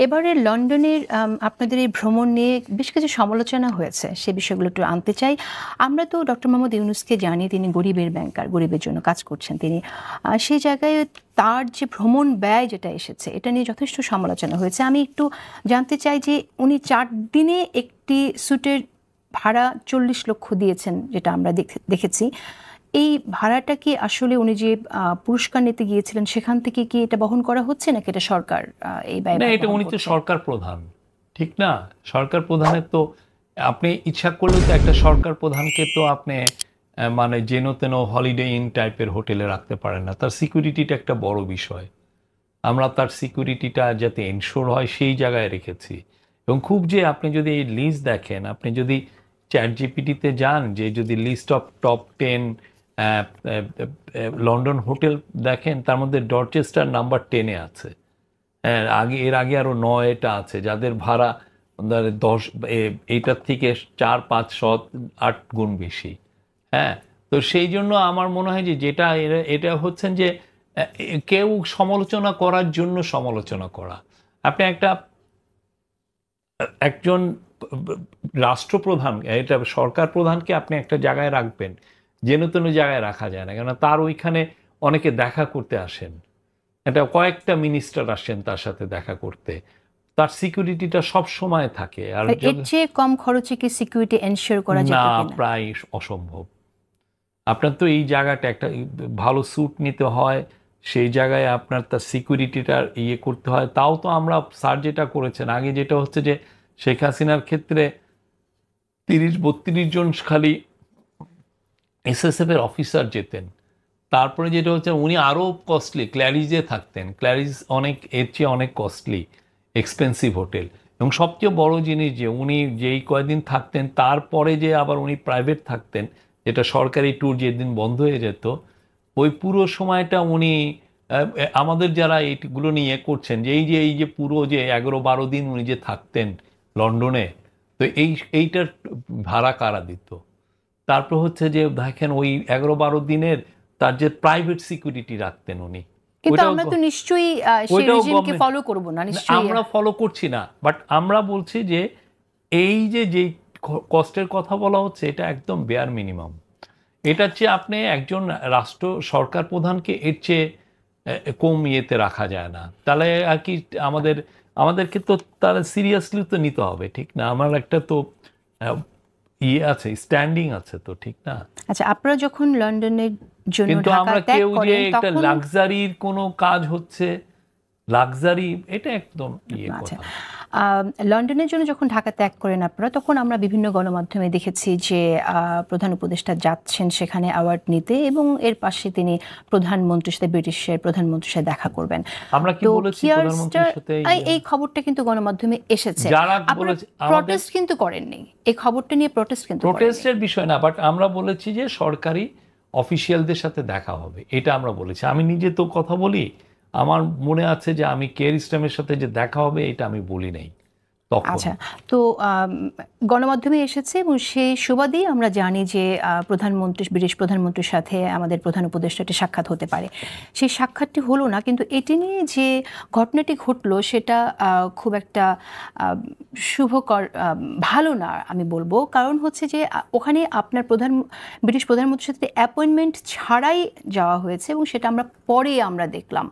এবারে লন্ডনের আপনাদের এই ভ্রমণ নিয়ে বেশ কিছু সমালোচনা হয়েছে, সে বিষয়গুলো একটু আনতে চাই। আমরা তো ডক্টর মোহাম্মদ ইউনূসকে জানি, তিনি গরিবের ব্যাংকার, গরিবের জন্য কাজ করছেন তিনি। সেই জায়গায় তার যে ভ্রমণ ব্যয় যেটা এসেছে, এটা নিয়ে যথেষ্ট সমালোচনা হয়েছে। আমি একটু জানতে চাই যে উনি 4 দিনে একটি স্যুটের ভাড়া 40 লক্ষ দিয়েছেন, যেটা আমরা দেখেছি। এই ভাড়াটা কি আসলে উনি যে পুরস্কার নিতে গিয়েছিলেন সেখান থেকে কি এটা বহন করা হচ্ছে, নাকি এটা সরকার এই ব্যয়? না, এটা উনি তো সরকার প্রধান, ঠিক না? সরকার প্রধানের তো আপনি ইচ্ছা করলেও তো একটা সরকার প্রধানকে তো আপনি মানে যেন তেন হলিডে ইন টাইপের হোটেলে রাখতে পারেন না। তার সিকিউরিটিটা একটা বড় বিষয়। আমরা তার সিকিউরিটিটা যাতে এনশোর হয় সেই জায়গায় রেখেছি। এবং খুব যে আপনি যদি এই লিস্ট দেখেন, আপনি যদি চ্যাট জিপিটিতে যান, যে যদি list of top 10 London hotel দেখেন, তার মধ্যে ডরচেস্টার নাম্বার 10-এ আছে। হ্যাঁ, এর আগে আরও 9টা আছে যাদের ভাড়া 10 এইটার থেকে 4, 5, 7, 8 গুণ বেশি। হ্যাঁ, তো সেই জন্য আমার মনে হয় যে যেটা এটা হচ্ছেন যে কেউ সমালোচনা করার জন্য সমালোচনা করা। আপনি একজন রাষ্ট্রপ্রধান, এটা সরকার প্রধানকে আপনি একটা জায়গায় রাখবেন, যেন তেন জায়গায় রাখা যায় না, কেননা তার ওইখানে অনেকে দেখা করতে আসেন, এটা কয়েকটা মিনিস্টার আসেন তার সাথে দেখা করতে, তার সিকিউরিটিটা সব সময় থাকে। আর এর চেয়ে কম খরচে কি সিকিউরিটি এনশিওর করা যেত না, কিনা? প্রায় অসম্ভব। আপনার তো এই জায়গাটা একটা ভালো স্যুট নিতে হয়, সেই জায়গায় আপনার তার সিকিউরিটিটা করতে হয়। তাও তো আমরা স্যার যেটা করেছেন আগে, যেটা হচ্ছে যে শেখ হাসিনার ক্ষেত্রে 30-32 জন খালি এসএসএফ এর অফিসার যেতেন। তারপরে যেটা হচ্ছে উনি আরও কস্টলি ক্ল্যারিজে থাকতেন। ক্ল্যারিজ অনেক এর চেয়ে অনেক কস্টলি এক্সপেন্সিভ হোটেল। এবং সবচেয়ে বড় জিনিস যে উনি যেই কয়েকদিন থাকতেন, তারপরে যে আবার উনি প্রাইভেট থাকতেন, যেটা সরকারি ট্যুর যেদিন বন্ধ হয়ে যেত, ওই পুরো সময়টা উনি আমাদের যারা এইগুলো নিয়ে করছেন, যে এই যে পুরো যে 11-12 দিন উনি যে থাকতেন লন্ডনে, তো এইটার ভাড়া কারা দিত? তারপর হচ্ছে যে দেখেন ওই 11-12 দিনের তার যে প্রাইভেট সিকিউরিটি রাখতেন উনি, কিন্তু আমরা তো নিশ্চয়ই সেই রিজিমকে ফলো করব না, নিশ্চয়ই আমরা ফলো করছি না। বাট আমরা বলছি যে এই যে যেই কষ্টের কথা বলা হচ্ছে, এটা একদম বেয়ার মিনিমাম। এটা চেয়ে আপনি একজন সরকার প্রধানকে এর চেয়ে কম ইয়েতে রাখা যায় না। তাহলে আর কি আমাদেরকে তো তারা সিরিয়াসলি তো নিতে হবে, ঠিক না? আমার একটা তো আছে, স্ট্যান্ডিং আছে তো, ঠিক না? আচ্ছা, আপনারা যখন লন্ডনের জন্য কিন্তু ঢাকা আমরা ত্যাগ কেউ যে করেন একটা তখন লাক্সারির কোনো কাজ হচ্ছে, লাক্সারি, এটা একদম আচ্ছা, কথা। লন্ডনের জন্য যখন ঢাকা ত্যাগ করেন আপনারা, তখন আমরা বিভিন্ন গণমাধ্যমে দেখেছি যে প্রধান উপদেষ্টা যাচ্ছেন সেখানে অ্যাওয়ার্ড নিতে, এবং এর পাশে তিনি প্রধানমন্ত্রীর সাথে, ব্রিটিশের প্রধানমন্ত্রীর সাথে দেখা করবেন। আমরা কি তো বলেছি প্রধানমন্ত্রীর সাথে? এই খবরটা কিন্তু গণমাধ্যমে এসেছে। যারা আপনারা বলেছে প্রটেস্ট কিন্তু করেননি, এই খবরটা নিয়ে প্রটেস্ট কিন্তু করেননি। প্রোটেস্টের বিষয় না, বাট আমরা বলেছি যে সরকারি অফিসিয়ালদের সাথে দেখা হবে, এটা আমরা বলেছি। আমি নিজে তো কথা বলি, আমার মনে আছে যে আমি কেয়ার স্টামের সাথে যে দেখা হবে, এটা আমি বলি নাই তখন। আচ্ছা, তো গণমাধ্যমে এসেছে, এবং সেই সুবাদেই আমরা জানি যে ব্রিটিশ প্রধানমন্ত্রীর সাথে আমাদের প্রধান উপদেষ্টাটি সাক্ষাৎ হতে পারে। সেই সাক্ষাৎটি হলো না, কিন্তু এটি নিয়ে যে ঘটনাটি ঘটলো সেটা খুব একটা শুভকর, ভালো না আমি বলবো। কারণ হচ্ছে যে ওখানে আপনার ব্রিটিশ প্রধানমন্ত্রীর সাথে অ্যাপয়েন্টমেন্ট ছাড়াই যাওয়া হয়েছে, এবং সেটা পরে আমরা দেখলাম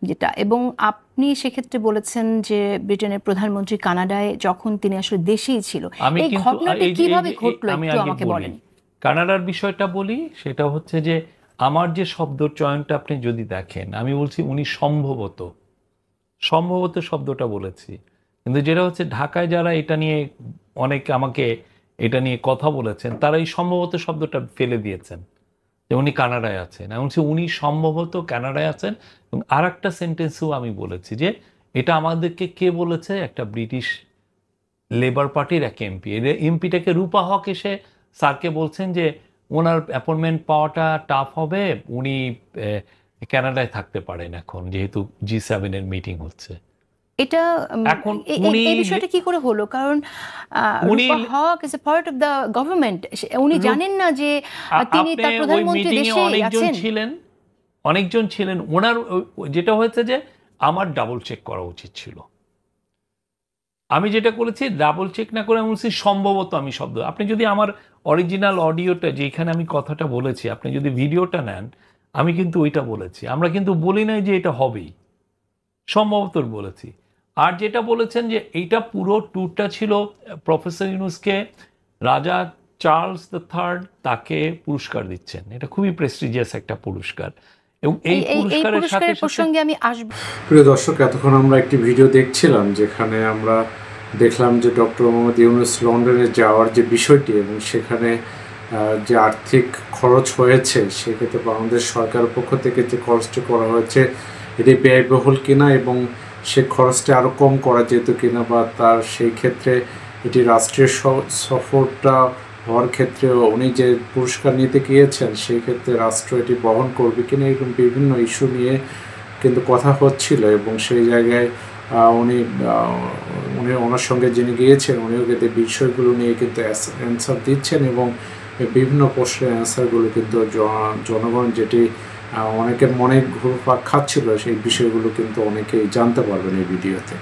যেটা। এবং আপনি সেক্ষেত্রে বলেছেন যে ব্রিটেনের প্রধানমন্ত্রী কানাডায় যখন তিনি আসলে দেশেই ছিল। এই ঘটনাটি কিভাবে ঘটলো একটু আমাকে বলেন। কানাডার বিষয়টা বলি, সেটা হচ্ছে যে আমার যে শব্দ চয়নটা আপনি যদি দেখেন, আমি বলছি উনি সম্ভবত শব্দটা বলেছি। কিন্তু যেটা হচ্ছে ঢাকায় যারা এটা নিয়ে অনেক আমাকে এটা নিয়ে কথা বলেছেন, তারা এই সম্ভবত শব্দটা ফেলে দিয়েছেন যে উনি কানাডায় আছেন। এমন উনি সম্ভবত কানাডায় আছেন। এবং আর একটা সেন্টেন্সও আমি বলেছি যে এটা আমাদেরকে কে বলেছে? একটা ব্রিটিশ লেবার পার্টির এক এমপি। এমপিটাকে রূপা হক এসে স্যারকে বলছেন যে ওনার অ্যাপয়েন্টমেন্ট পাওয়াটা টাফ হবে, উনি কানাডায় থাকতে পারেন এখন, যেহেতু G7 এর মিটিং হচ্ছে। এটা এখন এই বিষয়টা কি করে হলো? কারণ Rupa Huq is a part of the government. উনি জানেন না যে তিনি তার প্রধানমন্ত্রী দেশে আছেন? অনেকজন ছিলেন। ওনার যেটা হয়েছে যে আমার ডাবল চেক করা উচিত ছিল। আমি যেটা করেছি ডাবল চেক না করে আমি বলছি সম্ভবত আমি শব্দ, আপনি যদি আমার অরিজিনাল অডিওটা যেখানে আমি কথাটা বলেছি আপনি যদি ভিডিওটা নেন, আমি কিন্তু ওইটা বলেছি। আমরা কিন্তু বলি নাই যে এটা হবেই, সম্ভবত বলেছি। আর যেটা বলেছেন যে এইটা পুরো ট্যুরটা ছিল প্রফেসর ইউনূসকে রাজা চার্লস দ্য থার্ড তাকে পুরস্কার দিচ্ছেন, এটা খুবই প্রেস্টিজিয়াস একটা পুরস্কার, এবং এই এই পুরস্কারের সাথে পুরস্কারের সাথে প্রসঙ্গে আমি আসবো। প্রিয় দর্শক, এতক্ষণ আমরা একটি ভিডিও দেখছিলাম যেখানে আমরা দেখলাম যে ডক্টর মোহাম্মদ ইউনূস লন্ডনে যাওয়ার যে বিষয়টি এবং সেখানে যে আর্থিক খরচ হয়েছে, সেক্ষেত্রে বাংলাদেশ সরকারের পক্ষ থেকে যে খরচটি করা হয়েছে এটি ব্যয়বহুল কিনা এবং সে খরচটা আরও কম করা যেত কিনা, বা তার সেই ক্ষেত্রে এটি রাষ্ট্রীয় সফরটা হওয়ার ক্ষেত্রে উনি যে পুরস্কার নিতে গিয়েছেন সেই ক্ষেত্রে রাষ্ট্র এটি বহন করবে কিনা, এরকম বিভিন্ন ইস্যু নিয়ে কিন্তু কথা হচ্ছিল। এবং সেই জায়গায় উনি ওনার সঙ্গে যিনি গিয়েছেন উনিও কিন্তু বিষয়গুলো নিয়ে কিন্তু অ্যান্সার দিচ্ছেন, এবং বিভিন্ন প্রশ্নের অ্যান্সারগুলো কিন্তু জনগণ যেটি অনেকের মনে ঘুরপাক খাচ্ছিল সেই বিষয়গুলো কিন্তু অনেকেই জানতে পারবেন এই ভিডিওতে।